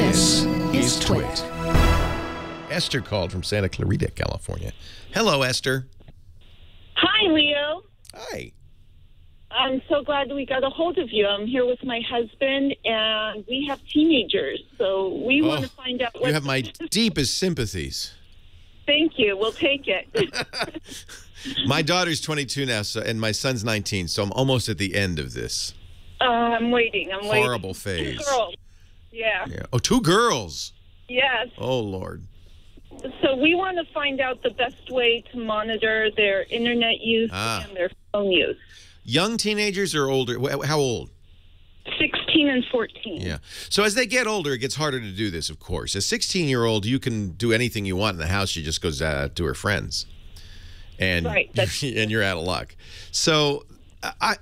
This is Twit. Esther called from Santa Clarita, California. Hello, Esther. Hi, Leo. Hi. I'm so glad we got a hold of you. I'm here with my husband, and we have teenagers, so we want to find out what... You have my deepest sympathies. Thank you. We'll take it. My daughter's 22 now, and my son's 19, so I'm almost at the end of this. I'm waiting. Horrible phase. 2 girls. Yeah. Oh, 2 girls. Yes. Oh, Lord. So we want to find out the best way to monitor their internet use and their phone use. Young teenagers or older? How old? 16 and 14. Yeah. So as they get older, it gets harder to do this, of course. A 16-year-old, you can do anything you want in the house. She just goes to her friends. And, and you're out of luck. So I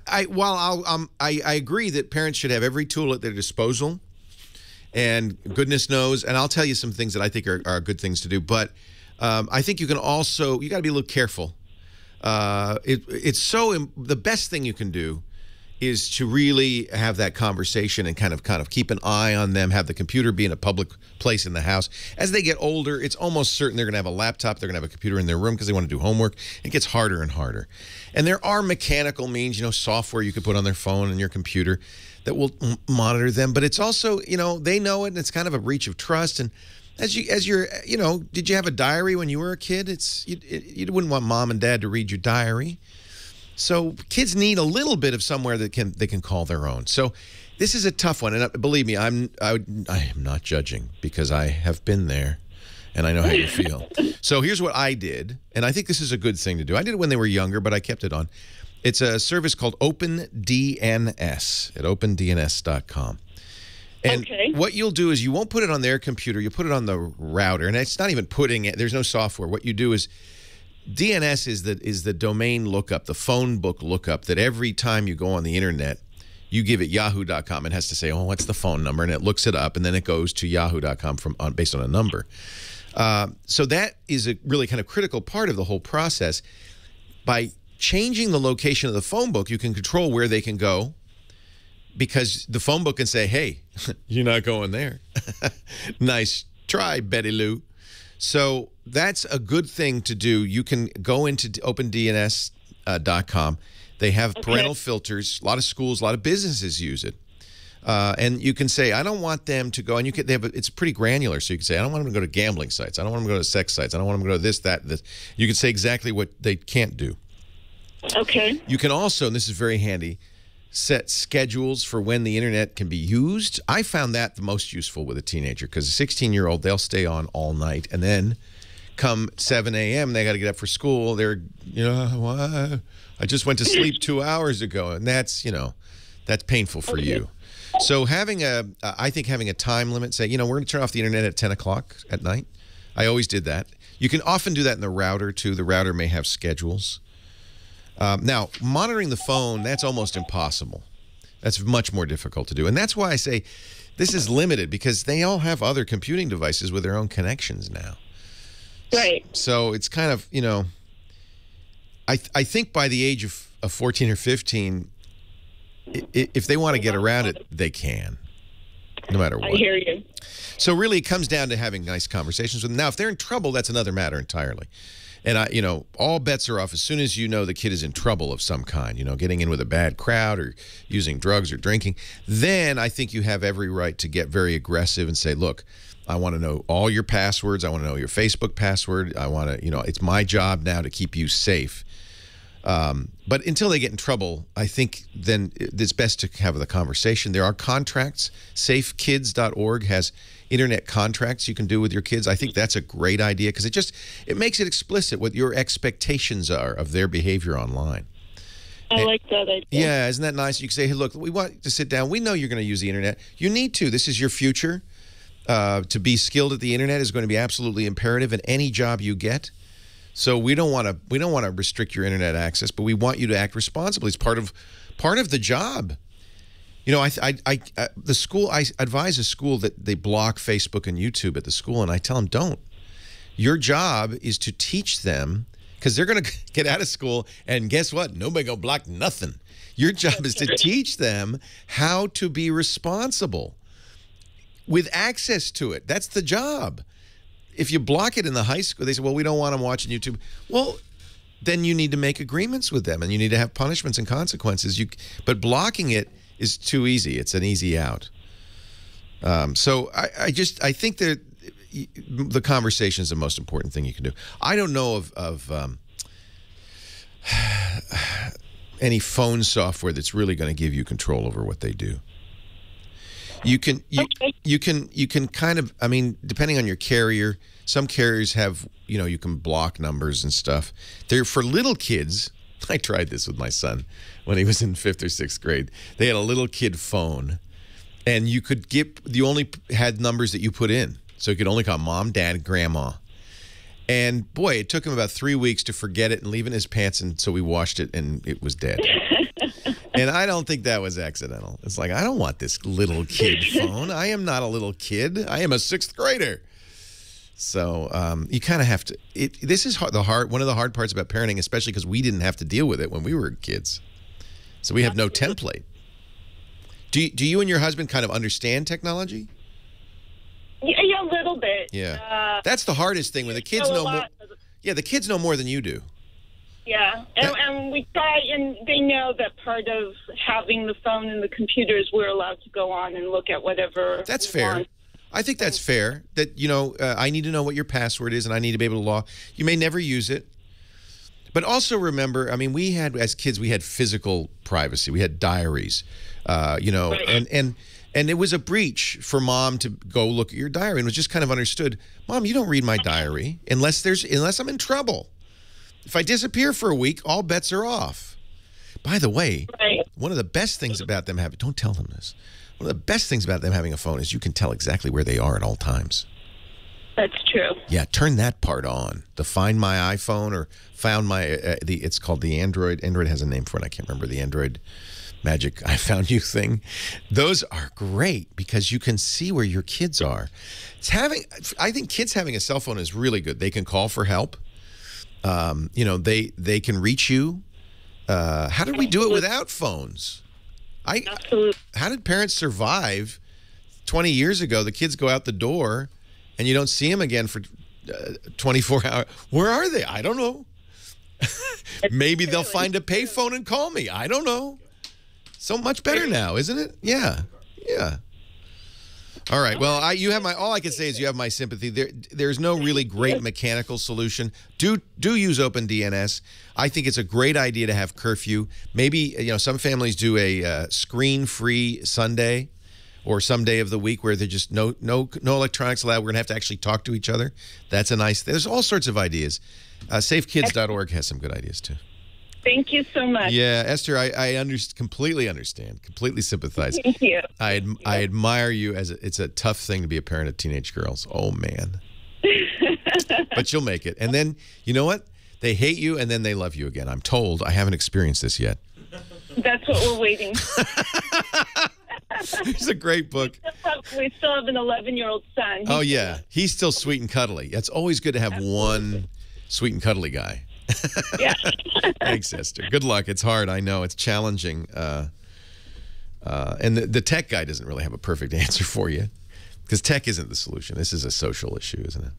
agree that parents should have every tool at their disposal. And goodness knows, and I'll tell you some things that I think are good things to do. But I think you can also, you got to be a little careful. The best thing you can do is to really have that conversation and kind of keep an eye on them, have the computer be in a public place in the house. As they get older, it's almost certain they're going to have a laptop, they're going to have a computer in their room because they want to do homework. It gets harder and harder. And there are mechanical means, software you could put on their phone and your computer that will monitor them. But it's also, they know it, and it's kind of a breach of trust. And as you're, did you have a diary when you were a kid? You wouldn't want mom and dad to read your diary. So kids need a little bit of somewhere that they can call their own. So this is a tough one, and believe me, I am not judging because I have been there, and I know how you feel. So here's what I did, and I think this is a good thing to do. I did it when they were younger, but I kept it on. It's a service called OpenDNS at OpenDNS.com. And what you'll do is you won't put it on their computer. You put it on the router, and it's not even putting it. There's no software. What you do is DNS is the domain lookup, the phone book lookup that every time you go on the internet, you give it yahoo.com. It has to say, oh, what's the phone number? And it looks it up, and then it goes to yahoo.com based on a number. So that is a really kind of critical part of the whole process. By changing the location of the phone book, you can control where they can go because the phone book can say, hey, you're not going there. Nice try, Betty Lou. So that's a good thing to do. You can go into OpenDNS.com. They have parental filters. A lot of schools, a lot of businesses use it. And you can say, I don't want them to go. And it's pretty granular. So you can say, I don't want them to go to gambling sites. I don't want them to go to sex sites. I don't want them to go to this, that, this. You can say exactly what they can't do. Okay. You can also, and this is very handy, set schedules for when the internet can be used. I found that the most useful with a teenager because a 16-year-old, they'll stay on all night. And then come 7 a.m., they got to get up for school. They're, I just went to sleep 2 hours ago. And that's, that's painful for you. So I think having a time limit, say, we're going to turn off the internet at 10 o'clock at night. I always did that. You can often do that in the router, too. The router may have schedules. Now, monitoring the phone, that's almost impossible. That's much more difficult to do. And that's why I say this is limited because they all have other computing devices with their own connections now. Right. So it's kind of, I think by the age of 14 or 15, if they want to get around it, they can, no matter what. I hear you. So really it comes down to having nice conversations with them. Now, if they're in trouble, that's another matter entirely. And, all bets are off as soon as you know the kid is in trouble of some kind, getting in with a bad crowd or using drugs or drinking. Then I think you have every right to get very aggressive and say, look, I want to know all your passwords. I want to know your Facebook password. I want to, it's my job now to keep you safe. But until they get in trouble, I think then it's best to have the conversation. There are contracts. Safekids.org has internet contracts you can do with your kids. I think that's a great idea because it makes it explicit what your expectations are of their behavior online. I like that idea. Yeah, isn't that nice? You can say, hey, look, we want to sit down. We know you're going to use the internet. You need to. This is your future. To be skilled at the internet is going to be absolutely imperative in any job you get. So we don't want to restrict your internet access, but we want you to act responsibly. It's part of the job. The school, I advise a school that they block Facebook and YouTube at the school, and I tell them don't. Your job is to teach them because they're going to get out of school, and guess what? Nobody gonna block nothing. Your job is to teach them how to be responsible. with access to it. That's the job. If you block it in the high school, they say, well, we don't want them watching YouTube. Well, then you need to make agreements with them, and you need to have punishments and consequences. But blocking it is too easy. It's an easy out. So I think that the conversation is the most important thing you can do. I don't know of any phone software that's really going to give you control over what they do. You can kind of, I mean, depending on your carrier, some carriers have, you can block numbers and stuff. They're for little kids. I tried this with my son when he was in 5th or 6th grade. They had a little kid phone, and you only had numbers that you put in. So you could only call mom, dad, grandma. And boy, it took him about 3 weeks to forget it and leave it in his pants, and so we washed it, and it was dead. And I don't think that was accidental. It's like, I don't want this little kid phone. I am not a little kid. I am a 6th grader. So you kind of have to. This is one of the hard parts about parenting, especially because we didn't have to deal with it when we were kids. So we have no template. Do you and your husband kind of understand technology? Yeah, a little bit. Yeah, that's the hardest thing when the kids know more. Yeah, the kids know more than you do. Yeah, and we try, and they know that part of having the phone and the computers, we're allowed to go on and look at whatever. That's fair. Want. I think that's fair. That I need to know what your password is, and I need to be able to log. You may never use it, but also remember, I mean, as kids, we had physical privacy. We had diaries, right. and it was a breach for mom to go look at your diary, and it was just kind of understood. Mom, you don't read my diary unless I'm in trouble. If I disappear for a week, all bets are off. By the way, one of the best things about them don't tell them this. One of the best things about them having a phone is you can tell exactly where they are at all times. That's true. Yeah, turn that part on. The Find My iPhone or Found My, it's called the Android. Android has a name for it. I can't remember the Android Magic I Found You thing. Those are great because you can see where your kids are. I think kids having a cell phone is really good. They can call for help. They can reach you. How did we do it without phones? Absolutely. How did parents survive 20 years ago? The kids go out the door, and you don't see them again for 24 hours. Where are they? I don't know. Maybe they'll find a payphone and call me. I don't know. So much better now, isn't it? Yeah. Yeah. All right. Well, all I can say is you have my sympathy. There's no really great mechanical solution. Do use OpenDNS. I think it's a great idea to have curfew. Maybe some families do a screen-free Sunday or some day of the week where they're just no electronics allowed. We're gonna have to actually talk to each other. That's a nice. There's all sorts of ideas. SafeKids.org has some good ideas too. Thank you so much. Yeah, Esther, I completely understand, completely sympathize. Thank you. I admire you it's a tough thing to be a parent of teenage girls. Oh, man. But you'll make it. And then, you know what? They hate you, and then they love you again. I'm told. I haven't experienced this yet. That's what we're waiting for. It's a great book. We still have an 11-year-old son. Oh, yeah. He's still sweet and cuddly. It's always good to have one sweet and cuddly guy. Yeah. Thanks, Esther. Good luck. It's hard. I know. It's challenging. And the tech guy doesn't really have a perfect answer for you because tech isn't the solution. This is a social issue, isn't it?